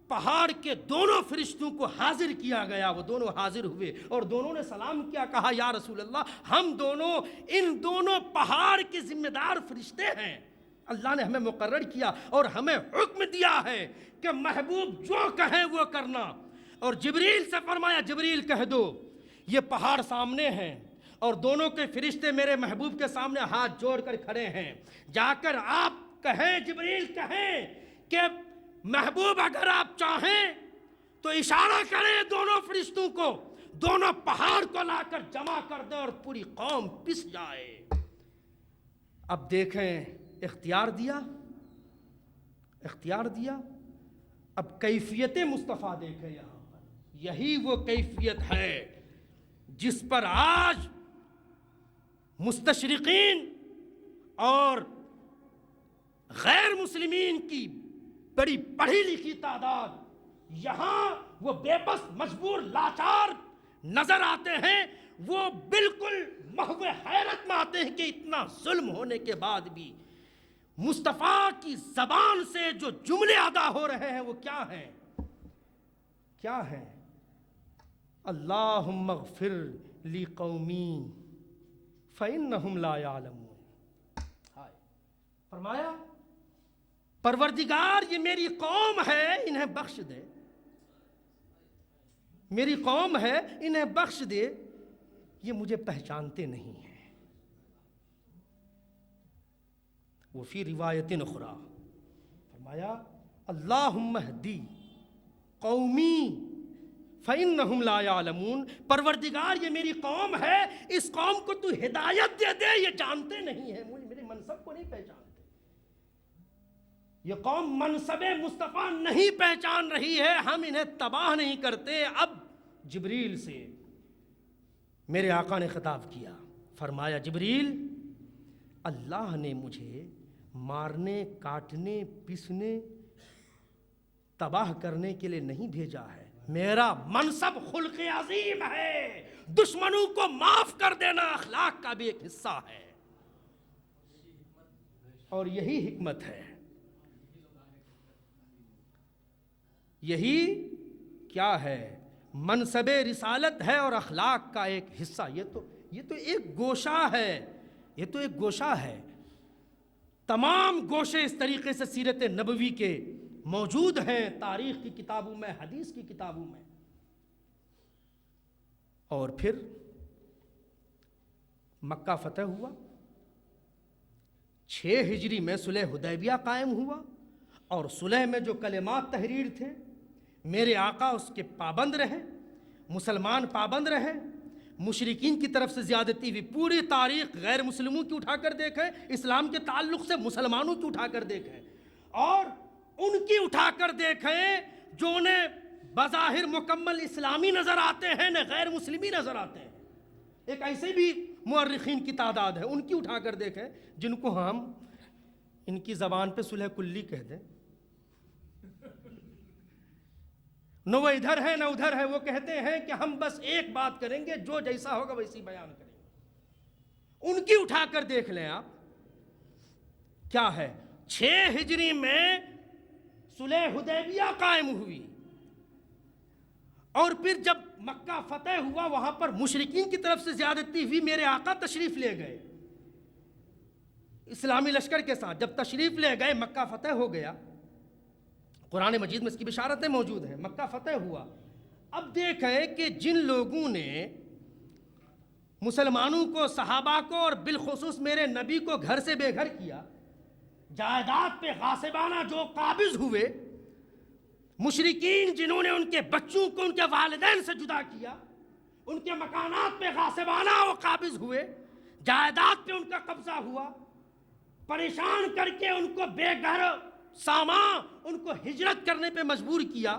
پہاڑ کے دونوں فرشتوں کو حاضر کیا گیا، وہ دونوں حاضر ہوئے اور دونوں نے سلام کیا، کہا یا رسول اللہ ہم دونوں ان دونوں پہاڑ کے ذمہ دار فرشتے ہیں، اللہ نے ہمیں مقرر کیا اور ہمیں حکم دیا ہے کہ محبوب جو کہیں وہ کرنا۔ اور جبریل سے فرمایا، جبریل کہہ دو یہ پہاڑ سامنے ہیں اور دونوں کے فرشتے میرے محبوب کے سامنے ہاتھ جوڑ کر کھڑے ہیں، جا کر آپ کہیں، جبریل کہیں کہ محبوب اگر آپ چاہیں تو اشارہ کریں دونوں فرشتوں کو، دونوں پہاڑ کو لا کر جمع کر دیں اور پوری قوم پس جائے۔ اب دیکھیں، اختیار دیا، اختیار دیا۔ اب کیفیت مصطفیٰ دیکھیں یہاں پر، یہی وہ کیفیت ہے جس پر آج مستشرقین اور غیر مسلمین کی بڑی پڑھی لکھی تعداد یہاں وہ بے بس، مجبور، لاچار نظر آتے ہیں، وہ بالکل محو حیرت میں آتے ہیں کہ اتنا ظلم ہونے کے بعد بھی مصطفیٰ کی زبان سے جو جملے ادا ہو رہے ہیں وہ کیا ہیں؟ کیا ہیں؟ اللہم اغفر لی قومی فإنہم لا یعلمون۔ فرمایا پروردگار یہ میری قوم ہے انہیں بخش دے، میری قوم ہے انہیں بخش دے، یہ مجھے پہچانتے نہیں ہیں۔ وفی روایت اخری فرمایا اللہم اہدی قومی فإنہم لا یعلمون، پروردگار یہ میری قوم ہے، اس قوم کو تو ہدایت دے دے، یہ جانتے نہیں ہیں، میرے منصب کو نہیں پہچانتے۔ یہ قوم منصب مصطفیٰ نہیں پہچان رہی ہے، ہم انہیں تباہ نہیں کرتے۔ اب جبریل سے میرے آقا نے خطاب کیا، فرمایا جبریل اللہ نے مجھے مارنے، کاٹنے، پیسنے، تباہ کرنے کے لیے نہیں بھیجا ہے، میرا منصب خلق عظیم ہے، دشمنوں کو معاف کر دینا اخلاق کا بھی ایک حصہ ہے، اور یہی حکمت ہے، یہی کیا ہے، منصب رسالت ہے اور اخلاق کا ایک حصہ۔ یہ تو ایک گوشہ ہے، یہ تو ایک گوشہ ہے، تمام گوشے اس طریقے سے سیرت نبوی کے موجود ہیں، تاریخ کی کتابوں میں، حدیث کی کتابوں میں۔ اور پھر مکہ فتح ہوا، 6 ہجری میں صلح حدیبیہ قائم ہوا، اور صلح میں جو کلمات تحریر تھے میرے آقا اس کے پابند رہے، مسلمان پابند رہے، مشرکین کی طرف سے زیادتی ہوئی۔ پوری تاریخ غیر مسلموں کی اٹھا کر دیکھیں، اسلام کے تعلق سے مسلمانوں کی اٹھا کر دیکھیں، اور ان کی اٹھا کر دیکھیں جو انہیں بظاہر مکمل اسلامی نظر آتے ہیں، نہ غیر مسلمی نظر آتے ہیں۔ ایک ایسے بھی مورخین کی تعداد ہے، ان کی اٹھا کر دیکھیں جن کو ہم ان کی زبان پہ صلح کلی کہہ دیں، نہ وہ ادھر ہے نہ ادھر ہے، وہ کہتے ہیں کہ ہم بس ایک بات کریں گے، جو جیسا ہوگا ویسی بیان کریں گے۔ ان کی اٹھا کر دیکھ لیں آپ، کیا ہے، 6 ہجری میں صلح حدیبیہ قائم ہوئی، اور پھر جب مکہ فتح ہوا وہاں پر مشرکین کی طرف سے زیادتی ہوئی، میرے آقا تشریف لے گئے اسلامی لشکر کے ساتھ۔ جب تشریف لے گئے مکہ فتح ہو گیا، قرآن مجید میں اس کی بشارتیں موجود ہیں، مکہ فتح ہوا۔ اب دیکھیں کہ جن لوگوں نے مسلمانوں کو، صحابہ کو، اور بالخصوص میرے نبی کو گھر سے بے گھر کیا، جائیداد پہ غاصبانہ جو قابض ہوئے، مشرکین جنہوں نے ان کے بچوں کو ان کے والدین سے جدا کیا، ان کے مکانات پہ غاصبانہ وہ قابض ہوئے، جائیداد پہ ان کا قبضہ ہوا، پریشان کر کے ان کو بے گھر سامان، ان کو ہجرت کرنے پہ مجبور کیا۔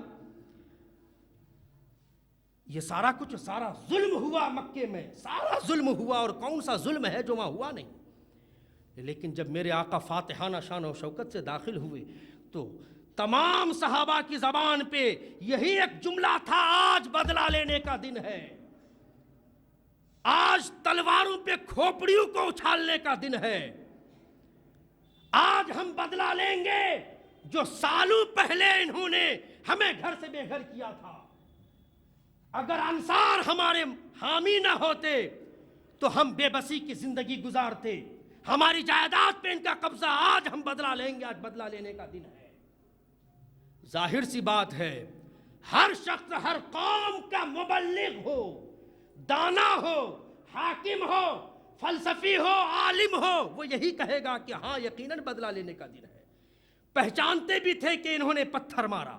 یہ سارا کچھ، سارا ظلم ہوا مکے میں، سارا ظلم ہوا، اور کون سا ظلم ہے جو وہاں ہوا نہیں۔ لیکن جب میرے آقا فاتحانہ شان و شوکت سے داخل ہوئے تو تمام صحابہ کی زبان پہ یہی ایک جملہ تھا، آج بدلہ لینے کا دن ہے، آج تلواروں پہ کھوپڑیوں کو اچھالنے کا دن ہے، آج ہم بدلہ لیں گے جو سالوں پہلے انہوں نے ہمیں گھر سے بے گھر کیا تھا۔ اگر انصار ہمارے حامی نہ ہوتے تو ہم بے بسی کی زندگی گزارتے، ہماری جائیداد پہ ان کا قبضہ، آج ہم بدلہ لیں گے، آج بدلہ لینے کا دن ہے۔ ظاہر سی بات ہے، ہر شخص، ہر قوم کا مبلغ ہو، دانا ہو، حاکم ہو، فلسفی ہو، عالم ہو، وہ یہی کہے گا کہ ہاں یقیناً بدلہ لینے کا دن ہے۔ پہچانتے بھی تھے کہ انہوں نے پتھر مارا،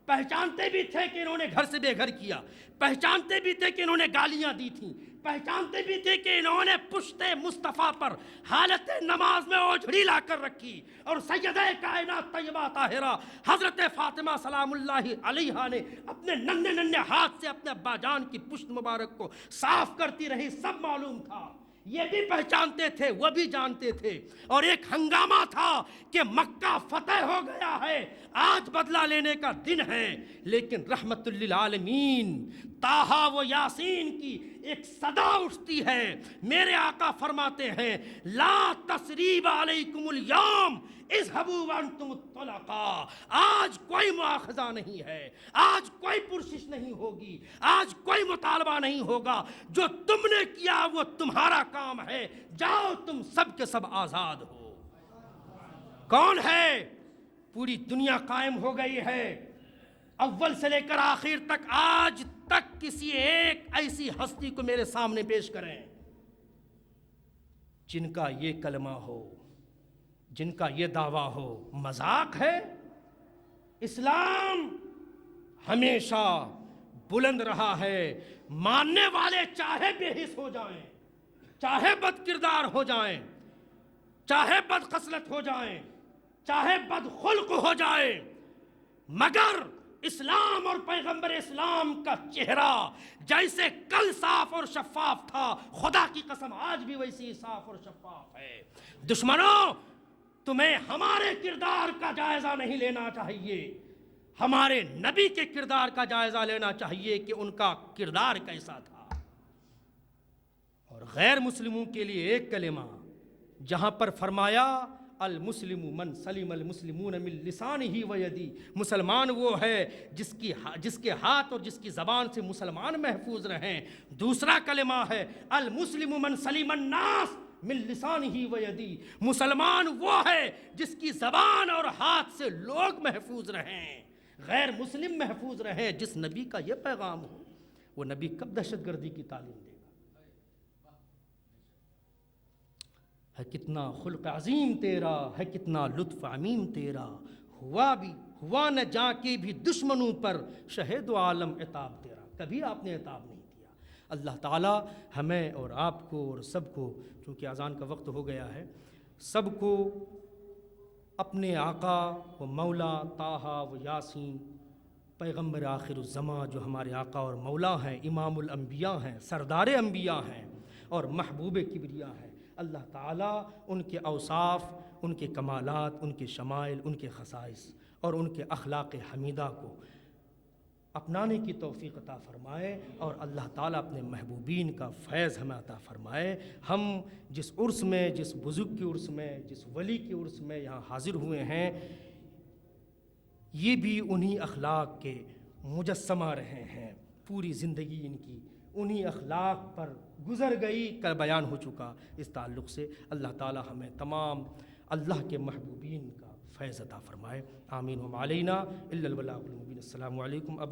پہچانتے بھی تھے کہ انہوں نے گھر سے بے گھر کیا، پہچانتے بھی تھے کہ انہوں نے گالیاں دی تھیں، پہچانتے بھی تھے کہ انہوں نے پشت مصطفیٰ پر حالت نماز میں اوجھڑی لا کر رکھی، اور سیدہ کائنات طیبہ طاہرہ حضرت فاطمہ سلام اللہ علیہا نے اپنے ننھے ننھے ہاتھ سے اپنے ابا جان کی پشت مبارک کو صاف کرتی رہی، سب معلوم تھا، یہ بھی پہچانتے تھے، وہ بھی جانتے تھے۔ اور ایک ہنگامہ تھا کہ مکہ فتح ہو گیا ہے، آج بدلہ لینے کا دن ہے، لیکن رحمت للعالمین طٰہٰ و یاسین کی ایک صدا اٹھتی ہے۔ میرے آقا فرماتے ہیں لا تثریب علیکم الیوم اذهبوا وانتم الطلقاء، آج کوئی مواخذہ نہیں ہے، آج کوئی پرسش نہیں ہوگی، آج کوئی مطالبہ نہیں ہوگا، جو تم نے کیا وہ تمہارا کام ہے، جاؤ تم سب کے سب آزاد ہو۔ کون ہے؟ پوری دنیا قائم ہو گئی ہے، اول سے لے کر آخر تک، آج تک کسی ایک ایسی ہستی کو میرے سامنے پیش کریں جن کا یہ کلمہ ہو، جن کا یہ دعویٰ ہو۔ مذاق ہے؟ اسلام ہمیشہ بلند رہا ہے، ماننے والے چاہے بے حس ہو جائیں، چاہے بد کردار ہو جائیں، چاہے بد خصلت ہو جائیں، چاہے بد خلق ہو جائیں، مگر اسلام اور پیغمبر اسلام کا چہرہ جیسے کل صاف اور شفاف تھا، خدا کی قسم آج بھی ویسی صاف اور شفاف ہے۔ دشمنوں، تمہیں ہمارے کردار کا جائزہ نہیں لینا چاہیے، ہمارے نبی کے کردار کا جائزہ لینا چاہیے کہ ان کا کردار کیسا تھا۔ اور غیر مسلموں کے لیے ایک کلمہ جہاں پر فرمایا المسلم من سلم المسلمون من لسانہ و یدی، مسلمان وہ ہے جس کے ہاتھ اور جس کی زبان سے مسلمان محفوظ رہیں۔ دوسرا کلمہ ہے المسلم من سلم الناس من لسانہ و یدی، مسلمان وہ ہے جس کی زبان اور ہاتھ سے لوگ محفوظ رہیں، غیر مسلم محفوظ رہیں۔ جس نبی کا یہ پیغام ہو، وہ نبی کب دہشت گردی کی تعلیم دے گا؟ ہے کتنا خلق عظیم تیرا، ہے کتنا لطف عمیم تیرا، ہوا نہ جا کے بھی دشمنوں پر شہید و عالم عتاب تیرا۔ کبھی آپ نے عتاب نہیں دیا۔ اللہ تعالی ہمیں اور آپ کو اور سب کو، چونکہ اذان کا وقت ہو گیا ہے، سب کو اپنے آقا و مولا طٰہٰ و یاسین پیغمبر آخر الزماں جو ہمارے آقا اور مولا ہیں، امام الانبیاء ہیں، سردار انبیاء ہیں اور محبوب کبریا ہیں، اللہ تعالیٰ ان کے اوصاف، ان کے کمالات، ان کے شمائل، ان کے خصائص اور ان کے اخلاق حمیدہ کو اپنانے کی توفیق عطا فرمائے، اور اللہ تعالیٰ اپنے محبوبین کا فیض ہمیں عطا فرمائے۔ ہم جس عرس میں، جس بزرگ کے عرس میں، جس ولی کے عرس میں یہاں حاضر ہوئے ہیں، یہ بھی انہی اخلاق کے مجسمہ رہے ہیں۔ پوری زندگی ان کی انہی اخلاق پر گزر گئی، کا بیان ہو چکا۔ اس تعلق سے اللہ تعالی ہمیں تمام اللہ کے محبوبین کا فیض عطا فرمائے، آمین۔ وما علینا الا البلاغ المبین۔ السلام علیکم۔ اب